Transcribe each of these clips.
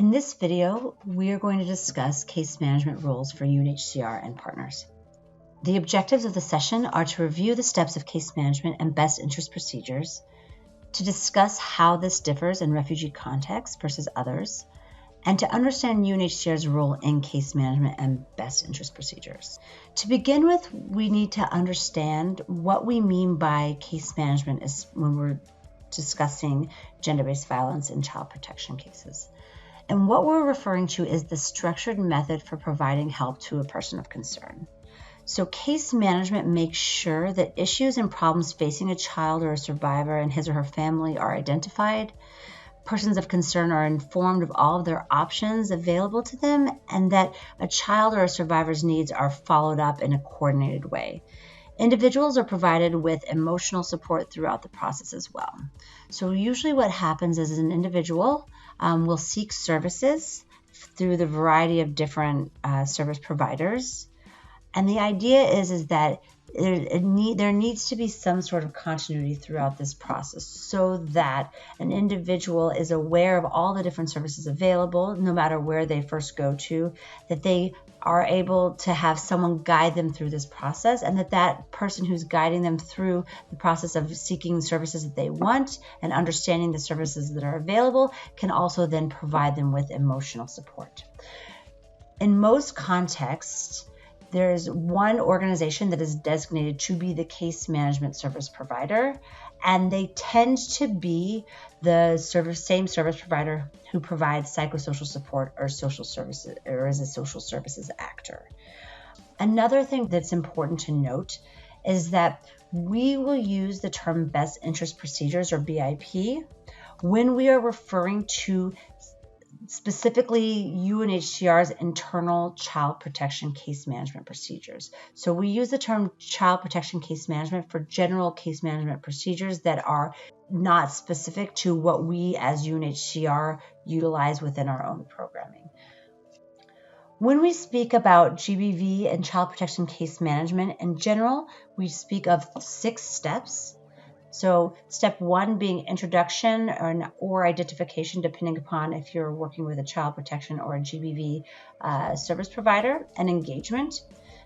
In this video, we are going to discuss case management roles for UNHCR and partners. The objectives of the session are to review the steps of case management and best interest procedures, to discuss how this differs in refugee contexts versus others, and to understand UNHCR's role in case management and best interest procedures. To begin with, we need to understand what we mean by case management when we're discussing gender-based violence in child protection cases. And what we're referring to is the structured method for providing help to a person of concern. So case management makes sure that issues and problems facing a child or a survivor and his or her family are identified, persons of concern are informed of all of their options available to them, and that a child or a survivor's needs are followed up in a coordinated way. Individuals are provided with emotional support throughout the process as well. So usually what happens is an individual will seek services through the variety of different service providers. And the idea is that there needs to be some sort of continuity throughout this process so that an individual is aware of all the different services available, no matter where they first go to, that they are able to have someone guide them through this process, and that person who's guiding them through the process of seeking services that they want and understanding the services that are available can also then provide them with emotional support. In most contexts, there's one organization that is designated to be the case management service provider, and they tend to be the same service provider who provides psychosocial support or social services, or is a social services actor. Another thing that's important to note is that we will use the term best interest procedures, or BIP, when we are referring to specifically UNHCR's internal child protection case management procedures. So we use the term child protection case management for general case management procedures that are not specific to what we as UNHCR utilize within our own programming. When we speak about GBV and child protection case management in general, we speak of 6 steps. So step 1 being introduction or identification, depending upon if you're working with a child protection or a GBV service provider, and engagement.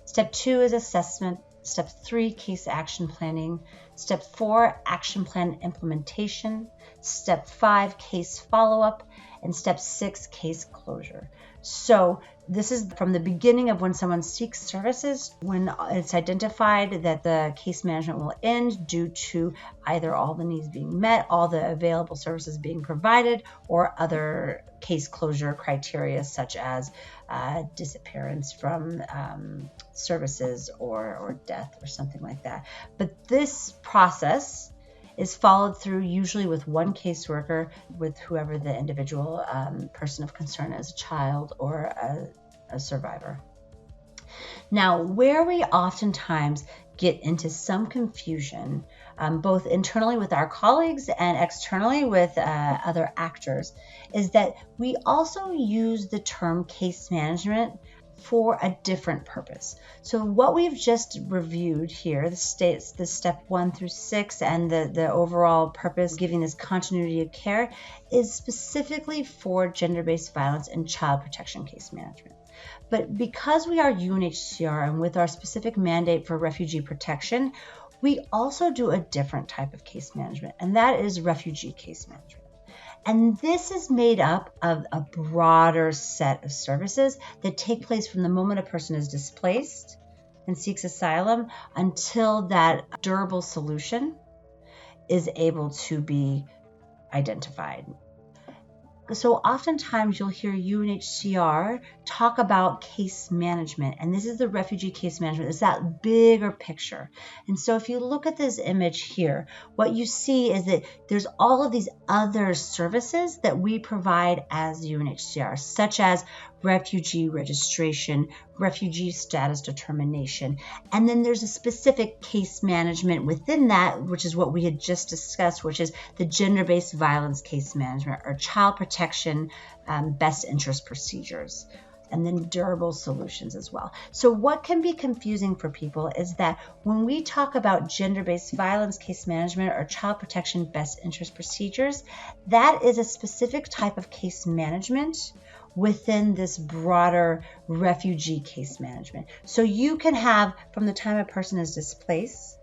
Step 2 is assessment. Step 3, case action planning. Step 4, action plan implementation. Step 5, case follow-up. And step 6, case closure. So this is from the beginning of when someone seeks services, when it's identified that the case management will end due to either all the needs being met, all the available services being provided, or other case closure criteria such as disappearance from services or death or something like that. But this process is followed through usually with one caseworker with whoever the individual person of concern is, a child or a survivor. Now, where we oftentimes get into some confusion, both internally with our colleagues and externally with other actors, is that we also use the term case management for a different purpose. So what we've just reviewed here, the step 1 through 6, and the overall purpose, giving this continuity of care, is specifically for gender-based violence and child protection case management. But because we are UNHCR and with our specific mandate for refugee protection, we also do a different type of case management, and that is refugee case management. And this is made up of a broader set of services that take place from the moment a person is displaced and seeks asylum until that durable solution is able to be identified. So oftentimes you'll hear UNHCR talk about case management, and this is the refugee case management. It's that bigger picture. And so if you look at this image here, what you see is that there's all of these other services that we provide as UNHCR, such as refugee registration, refugee status determination, and then there's a specific case management within that, which is what we had just discussed, which is the gender-based violence case management or child protection best interest procedures, and then durable solutions as well. So what can be confusing for people is that when we talk about gender-based violence case management or child protection best interest procedures, that is a specific type of case management within this broader refugee case management. So you can have, from the time a person is displaced,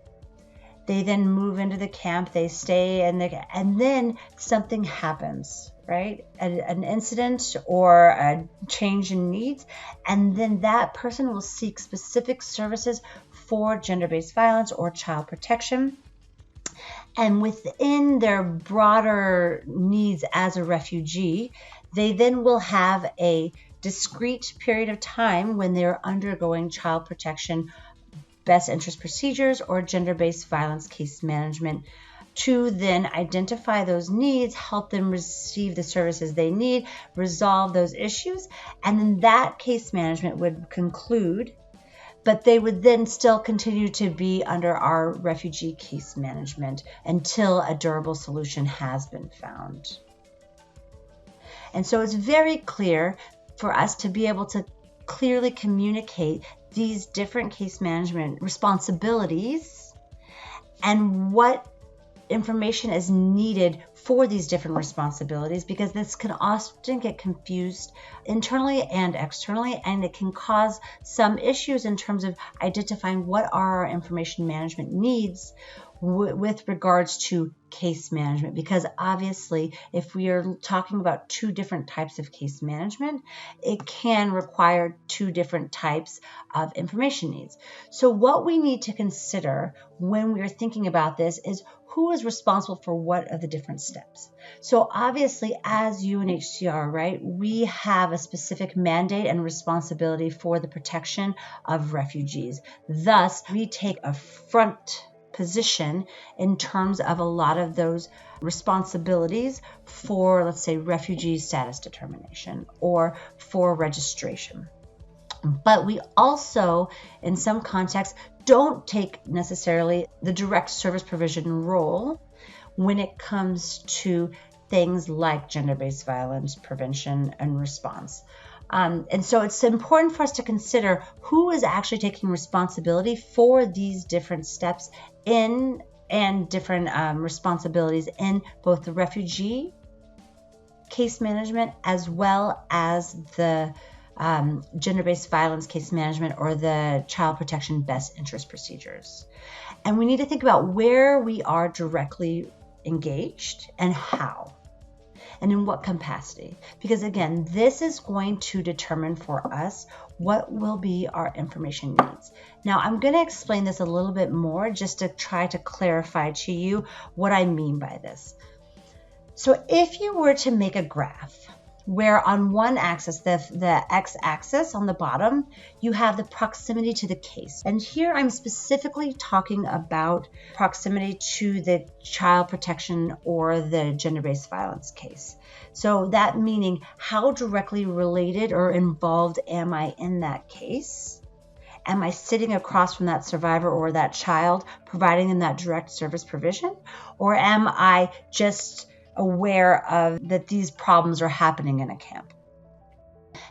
they then move into the camp, they stay, and then something happens, right? An incident or a change in needs, and then that person will seek specific services for gender-based violence or child protection. And within their broader needs as a refugee, they then will have a discrete period of time when they're undergoing child protection, best interest procedures, or gender-based violence case management to then identify those needs, help them receive the services they need, resolve those issues, and then that case management would conclude, but they would then still continue to be under our refugee case management until a durable solution has been found. And so it's very clear for us to be able to clearly communicate these different case management responsibilities and what information is needed for these different responsibilities, because this can often get confused internally and externally, and it can cause some issues in terms of identifying what are our information management needs with regards to case management, because obviously if we are talking about two different types of case management, it can require two different types of information needs. So what we need to consider when we are thinking about this is who is responsible for what of the different steps. So obviously as UNHCR, right, we have a specific mandate and responsibility for the protection of refugees. Thus, we take a front position in terms of a lot of those responsibilities for, let's say, refugee status determination or for registration. But we also, in some contexts, don't take necessarily the direct service provision role when it comes to things like gender-based violence prevention and response. And so it's important for us to consider who is actually taking responsibility for these different steps in and different responsibilities in both the refugee case management as well as the gender-based violence case management or the child protection best interest procedures. And we need to think about where we are directly engaged and how. And in what capacity? Because again, this is going to determine for us what will be our information needs. Now, I'm going to explain this a little bit more just to try to clarify to you what I mean by this. So if you were to make a graph where on one axis, the x-axis on the bottom, you have the proximity to the case. And here I'm specifically talking about proximity to the child protection or the gender-based violence case. So that meaning how directly related or involved am I in that case? Am I sitting across from that survivor or that child, providing them that direct service provision? Or am I just aware of that these problems are happening in a camp?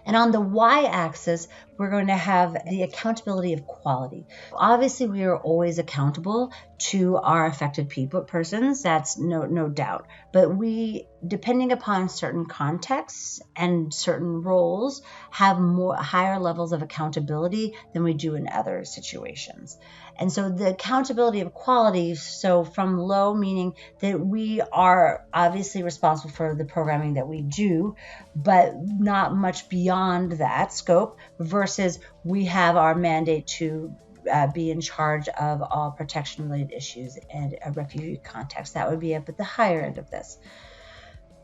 And on the y-axis, we're going to have the accountability of quality. Obviously, we are always accountable to our affected persons. That's no doubt. But we, depending upon certain contexts and certain roles, have higher levels of accountability than we do in other situations. And so the accountability of quality, so from low, meaning that we are obviously responsible for the programming that we do, but not much beyond that scope, versus we have our mandate to be in charge of all protection-related issues in a refugee context. That would be up at the higher end of this.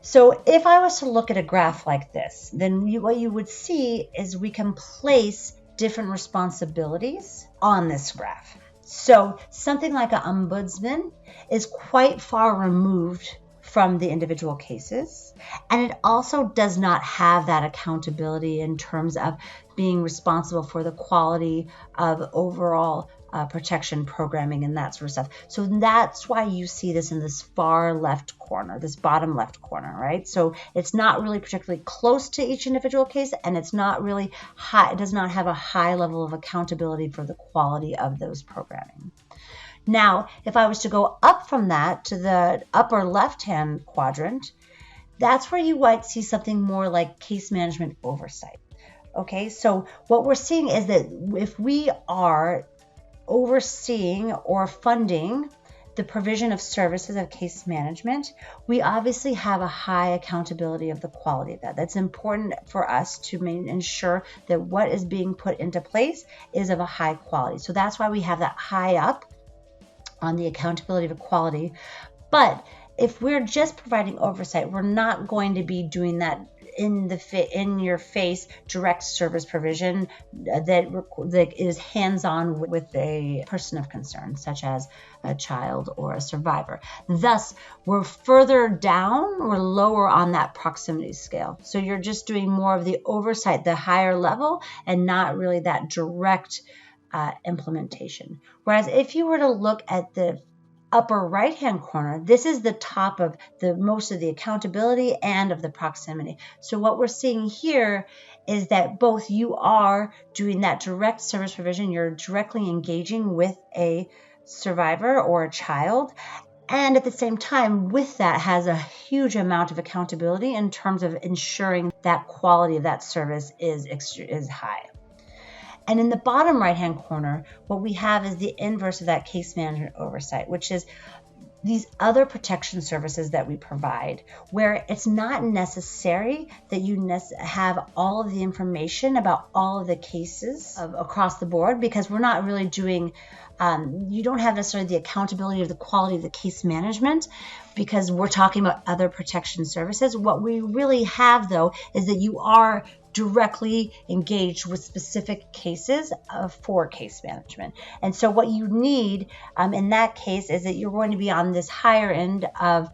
So if I was to look at a graph like this, then what you would see is we can place different responsibilities on this graph. So something like an ombudsman is quite far removed from the individual cases, and it also does not have that accountability in terms of being responsible for the quality of overall protection programming and that sort of stuff. So that's why you see this in this far left corner, this bottom left corner, right? So it's not really particularly close to each individual case, and it's not really high, it does not have a high level of accountability for the quality of those programming. Now, if I was to go up from that to the upper left-hand quadrant, that's where you might see something more like case management oversight. Okay, so what we're seeing is that if we are overseeing or funding the provision of services of case management, we obviously have a high accountability of the quality of that. That's important for us to ensure that what is being put into place is of a high quality. So that's why we have that high up on the accountability of quality. But if we're just providing oversight, we're not going to be doing that in your face direct service provision that is hands-on with a person of concern, such as a child or a survivor. Thus, we're further down or lower on that proximity scale. So you're just doing more of the oversight, the higher level, and not really that direct implementation. Whereas if you were to look at the upper right hand corner, this is the top of the most of the accountability and of the proximity. So what we're seeing here is that both you are doing that direct service provision, you're directly engaging with a survivor or a child, and at the same time with that has a huge amount of accountability in terms of ensuring that quality of that service is high. And in the bottom right-hand corner, what we have is the inverse of that case management oversight, which is these other protection services that we provide, where it's not necessary that you have all of the information about all of the cases across the board, because we're not really doing, you don't have necessarily the accountability of the quality of the case management, because we're talking about other protection services. What we really have, though, is that you are directly engaged with specific cases for case management. And so what you need in that case is that you're going to be on this higher end of,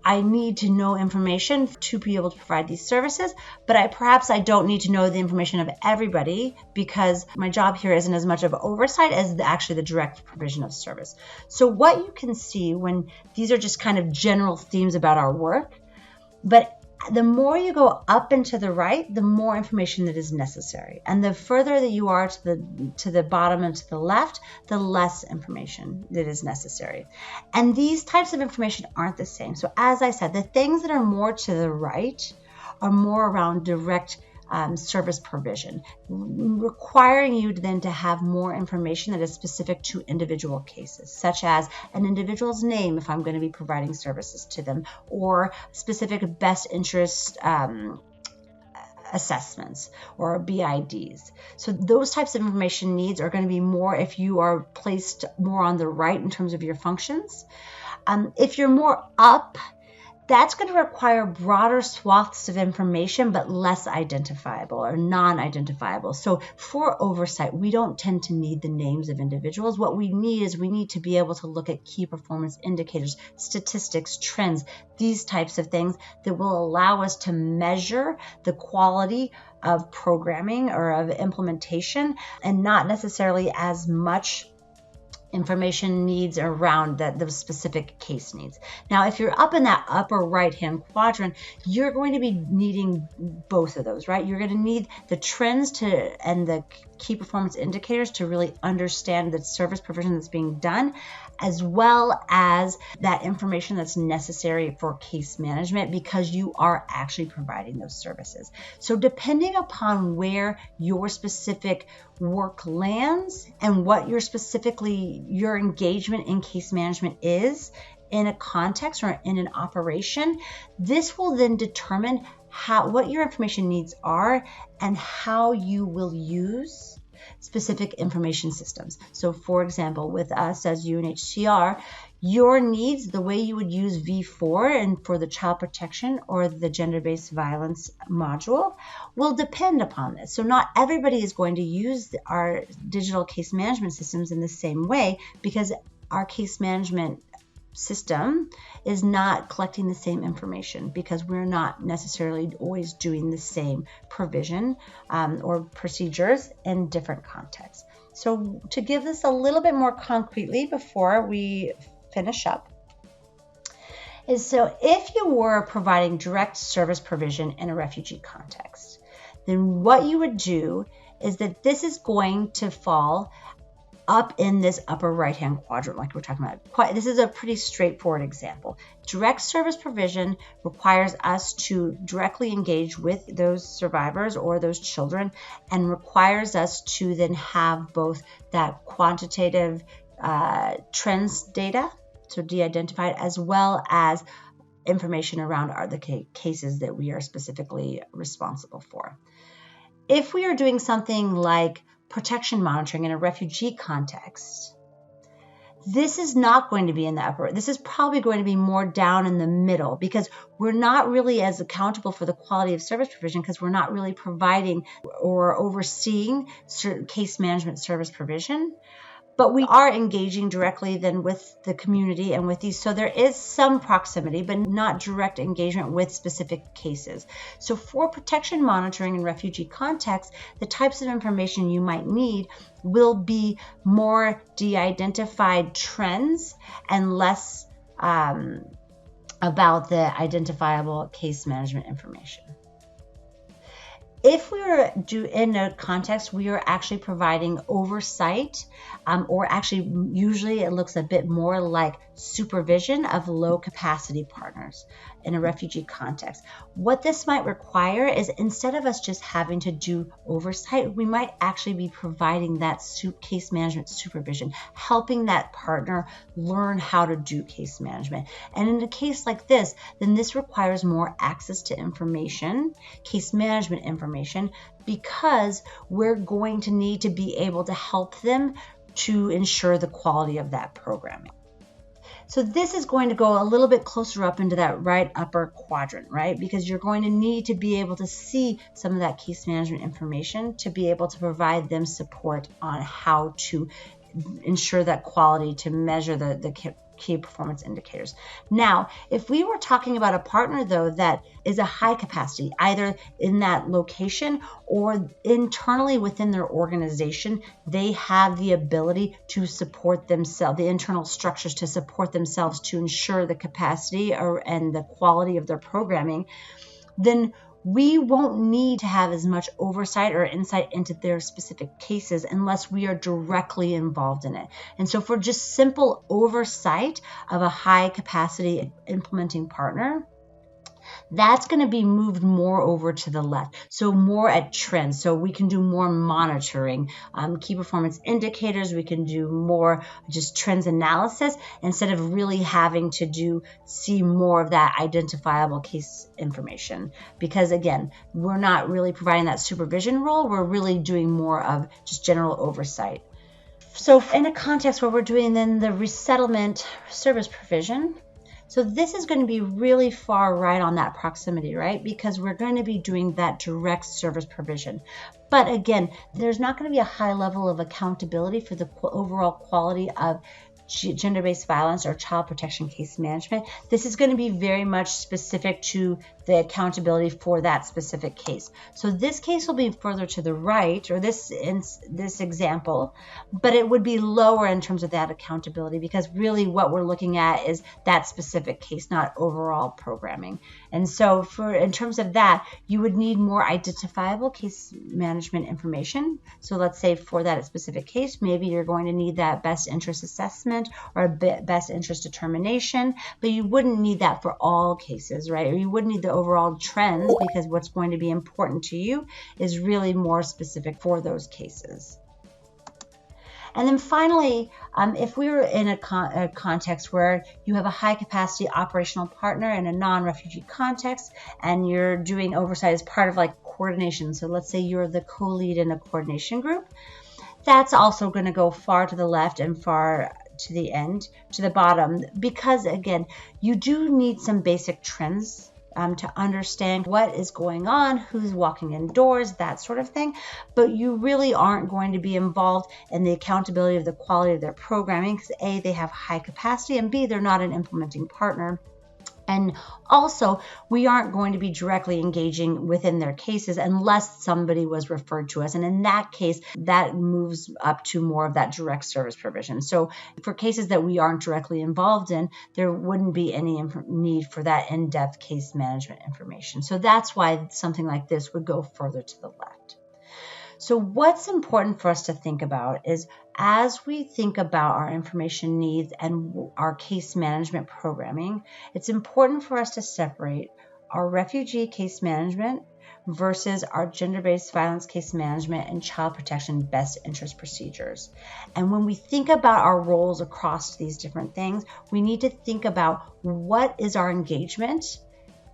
I need to know information to be able to provide these services, but perhaps I don't need to know the information of everybody, because my job here isn't as much of oversight as actually the direct provision of service. So what you can see when these are just kind of general themes about our work, but the more you go up and to the right, the more information that is necessary. And the further that you are to the bottom and to the left, the less information that is necessary. And these types of information aren't the same. So as I said, the things that are more to the right are more around direct service provision, requiring you then to have more information that is specific to individual cases, such as an individual's name if I'm going to be providing services to them, or specific best interest assessments or BIDs. So those types of information needs are going to be more if you are placed more on the right in terms of your functions. If you're more up, that's going to require broader swaths of information, but less identifiable or non-identifiable. So for oversight, we don't tend to need the names of individuals. What we need is we need to be able to look at key performance indicators, statistics, trends, these types of things that will allow us to measure the quality of programming or of implementation, and not necessarily as much information needs around those specific case needs. Now, if you're up in that upper right-hand quadrant, you're going to be needing both of those, right? You're going to need the trends and the key performance indicators to really understand the service provision that's being done, as well as that information that's necessary for case management, because you are actually providing those services. So depending upon where your specific work lands and what your engagement in case management is in a context or in an operation, this will then determine what your information needs are and how you will use specific information systems. So for example, with us as UNHCR, your needs, the way you would use V4 and for the child protection or the gender-based violence module, will depend upon this. So not everybody is going to use our digital case management systems in the same way, because our case management system is not collecting the same information, because we're not necessarily always doing the same provision or procedures in different contexts. So to give this a little bit more concretely before we finish up, is so if you were providing direct service provision in a refugee context, then what you would do is that this is going to fall up in this upper right-hand quadrant like we're talking about. This is a pretty straightforward example. Direct service provision requires us to directly engage with those survivors or those children, and requires us to then have both that quantitative trends data, so de-identified, as well as information around the cases that we are specifically responsible for. If we are doing something like protection monitoring in a refugee context, this is not going to be in the upper. This is probably going to be more down in the middle, because we're not really as accountable for the quality of service provision, because we're not really providing or overseeing case management service provision. But we are engaging directly then with the community and with these. So there is some proximity, but not direct engagement with specific cases. So for protection monitoring in refugee context, the types of information you might need will be more de-identified trends and less about the identifiable case management information. If we are in a context, we are actually providing oversight, or actually usually it looks a bit more like supervision of low capacity partners in a refugee context. What this might require is, instead of us just having to do oversight, we might actually be providing that case management supervision, helping that partner learn how to do case management. And in a case like this, then this requires more access to information, case management information, because we're going to need to be able to help them to ensure the quality of that programming. So this is going to go a little bit closer up into that right upper quadrant, right? Because you're going to need to be able to see some of that case management information to be able to provide them support on how to ensure that quality, to measure the key performance indicators. Now, if we were talking about a partner, though, that is a high capacity, either in that location or internally within their organization, they have the ability to support themselves, the internal structures to support themselves to ensure the capacity and the quality of their programming, then we won't need to have as much oversight or insight into their specific cases unless we are directly involved in it. And so for just simple oversight of a high capacity implementing partner, that's going to be moved more over to the left. So more at trends. So we can do more monitoring, key performance indicators. We can do more just trends analysis instead of really having to see more of that identifiable case information. Because again, we're not really providing that supervision role. We're really doing more of just general oversight. So in a context where we're doing then the resettlement service provision, so this is going to be really far right on that proximity, right? Because we're going to be doing that direct service provision. But again, there's not going to be a high level of accountability for the overall quality of gender-based violence or child protection case management. This is going to be very much specific to the accountability for that specific case. So this case will be further to the right, or this example, but it would be lower in terms of that accountability, because really what we're looking at is that specific case, not overall programming. And so in terms of that, you would need more identifiable case management information. So let's say for that specific case, maybe you're going to need that best interest assessment or a best interest determination, but you wouldn't need that for all cases, right? Or you wouldn't need the overall trends, because what's going to be important to you is really more specific for those cases. And then finally, if we were in a context where you have a high capacity operational partner in a non-refugee context, and you're doing oversight as part of like coordination. So let's say you're the co-lead in a coordination group. That's also going to go far to the left and far to the end, to the bottom, because again, you do need some basic trends to understand what is going on, who's walking indoors, that sort of thing. But you really aren't going to be involved in the accountability of the quality of their programming, because A, they have high capacity, and B, they're not an implementing partner. And also, we aren't going to be directly engaging within their cases unless somebody was referred to us. And in that case, that moves up to more of that direct service provision. So for cases that we aren't directly involved in, there wouldn't be any need for that in-depth case management information. So that's why something like this would go further to the left. So what's important for us to think about is, as we think about our information needs and our case management programming, it's important for us to separate our refugee case management versus our gender-based violence case management and child protection best interest procedures. And when we think about our roles across these different things, we need to think about what is our engagement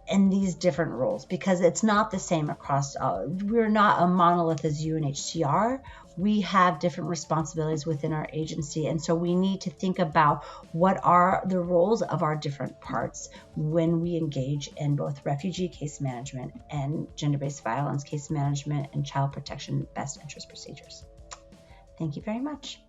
in these different roles, because it's not the same across. We're not a monolith as UNHCR. We have different responsibilities within our agency, and so we need to think about what are the roles of our different parts when we engage in both refugee case management and gender-based violence case management and child protection best interest procedures. Thank you very much.